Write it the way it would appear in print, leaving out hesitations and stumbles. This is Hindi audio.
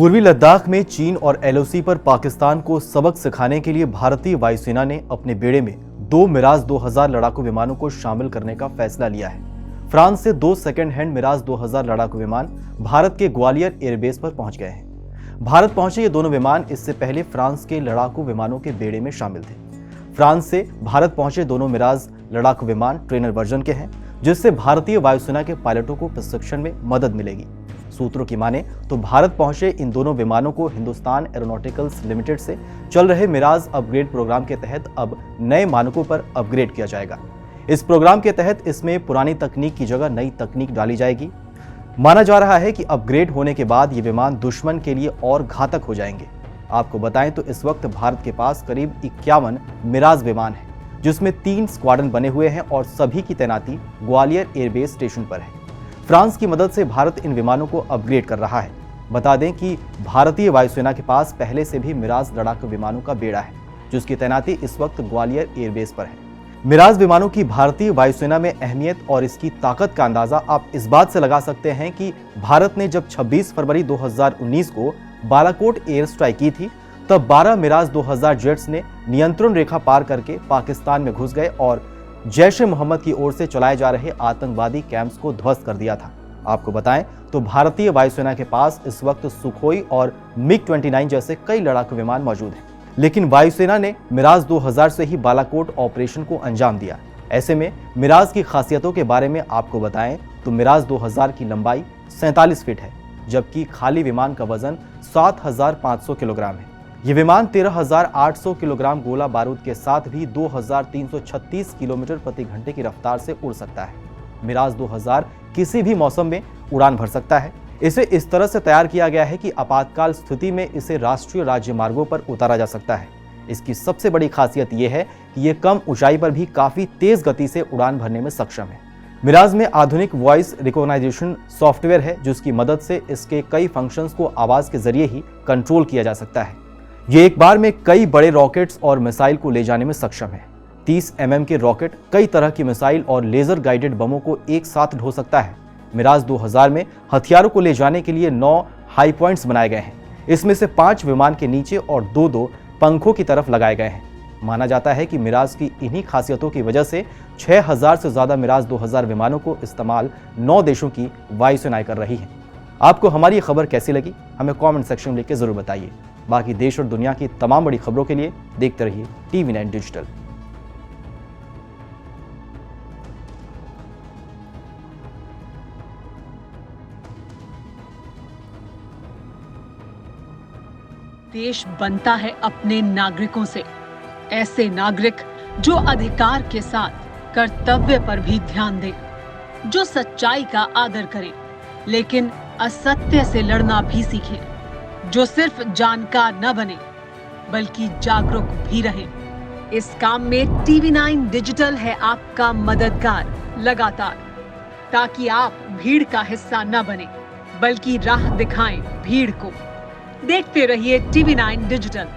पूर्वी लद्दाख में चीन और एलओसी पर पाकिस्तान को सबक सिखाने के लिए भारतीय वायुसेना ने अपने बेड़े में 2 मिराज 2000 लड़ाकू विमानों को शामिल करने का फैसला लिया है। फ्रांस से 2 सेकेंड हैंड मिराज 2000 लड़ाकू विमान भारत के ग्वालियर एयरबेस पर पहुंच गए हैं। भारत पहुंचे ये दोनों विमान इससे पहले फ्रांस के लड़ाकू विमानों के बेड़े में शामिल थे। फ्रांस से भारत पहुंचे दोनों मिराज लड़ाकू विमान ट्रेनर वर्जन के हैं, जिससे भारतीय वायुसेना के पायलटों को प्रशिक्षण में मदद मिलेगी। सूत्रों की माने तो भारत पहुंचे इन दोनों विमानों को हिंदुस्तान एरोनॉटिकल्स लिमिटेड से चल रहे मिराज अपग्रेड प्रोग्राम के तहत अब नए मानकों पर अपग्रेड किया जाएगा। इस प्रोग्राम के तहत इसमें पुरानी तकनीक की जगह नई तकनीक डाली जाएगी। माना जा रहा है कि अपग्रेड होने के बाद ये विमान दुश्मन के लिए और घातक हो जाएंगे। आपको बताएं तो इस वक्त भारत के पास करीब 51 मिराज विमान है, जिसमें 3 स्क्वाड्रन बने हुए हैं और सभी की तैनाती ग्वालियर एयरबेस स्टेशन पर है। फ्रांस की मदद से भारत इन विमानों को अपग्रेड कर रहा है। बता दें कि भारतीय वायुसेना के पास पहले से भी मिराज लड़ाकू विमानों का बेड़ा है, जिसकी तैनाती इस वक्त ग्वालियर एयरबेस पर है। मिराज विमानों की भारतीय वायुसेना में अहमियत और इसकी ताकत का अंदाजा आप इस बात से लगा सकते हैं कि भारत ने जब 26 फरवरी 2019 को बालाकोट एयर स्ट्राइक की थी, तब 12 मिराज 2000 जेट्स ने नियंत्रण रेखा पार करके पाकिस्तान में घुस गए और जैश-ए-मोहम्मद की ओर से चलाए जा रहे आतंकवादी कैंप्स को ध्वस्त कर दिया था। आपको बताएं तो भारतीय वायुसेना के पास इस वक्त सुखोई और मिग-29 जैसे कई लड़ाकू विमान मौजूद हैं, लेकिन वायुसेना ने मिराज 2000 से ही बालाकोट ऑपरेशन को अंजाम दिया। ऐसे में मिराज की खासियतों के बारे में आपको बताएं तो मिराज 2000 की लंबाई 47 फीट है, जबकि खाली विमान का वजन 7500 किलोग्राम है। ये विमान 13,800 किलोग्राम गोला बारूद के साथ भी 2,336 किलोमीटर प्रति घंटे की रफ्तार से उड़ सकता है। मिराज 2000 किसी भी मौसम में उड़ान भर सकता है। इसे इस तरह से तैयार किया गया है कि आपातकाल स्थिति में इसे राष्ट्रीय राज्य मार्गों पर उतारा जा सकता है। इसकी सबसे बड़ी खासियत यह है कि यह कम ऊंचाई पर भी काफी तेज गति से उड़ान भरने में सक्षम है। मिराज में आधुनिक वॉइस रिकॉग्नाइजेशन सॉफ्टवेयर है, जिसकी मदद से इसके कई फंक्शंस को आवाज के जरिए ही कंट्रोल किया जा सकता है। ये एक बार में कई बड़े रॉकेट्स और मिसाइल को ले जाने में सक्षम है। 30 mm के रॉकेट कई तरह की मिसाइल और लेजर गाइडेड बमों को एक साथ ढो सकता है। मिराज 2000 में हथियारों को ले जाने के लिए 9 हाई पॉइंट्स बनाए गए हैं। इसमें से 5 विमान के नीचे और 2 पंखों की तरफ लगाए गए हैं। माना जाता है कि मिराज की इन्हीं खासियतों की वजह से 6000 से ज्यादा मिराज 2000 विमानों को इस्तेमाल 9 देशों की वायुसेनाएं कर रही हैं। आपको हमारी ये खबर कैसी लगी, हमें कमेंट सेक्शन में लिख के जरूर बताइए। बाकी देश और दुनिया की तमाम बड़ी खबरों के लिए देखते रहिए TV9 डिजिटल। देश बनता है अपने नागरिकों से। ऐसे नागरिक जो अधिकार के साथ कर्तव्य पर भी ध्यान दें, जो सच्चाई का आदर करें लेकिन असत्य से लड़ना भी सीखें, जो सिर्फ जानकार न बने बल्कि जागरूक भी रहें। इस काम में TV9 डिजिटल है आपका मददगार लगातार, ताकि आप भीड़ का हिस्सा न बने बल्कि राह दिखाएं भीड़ को। देखते रहिए TV9 डिजिटल।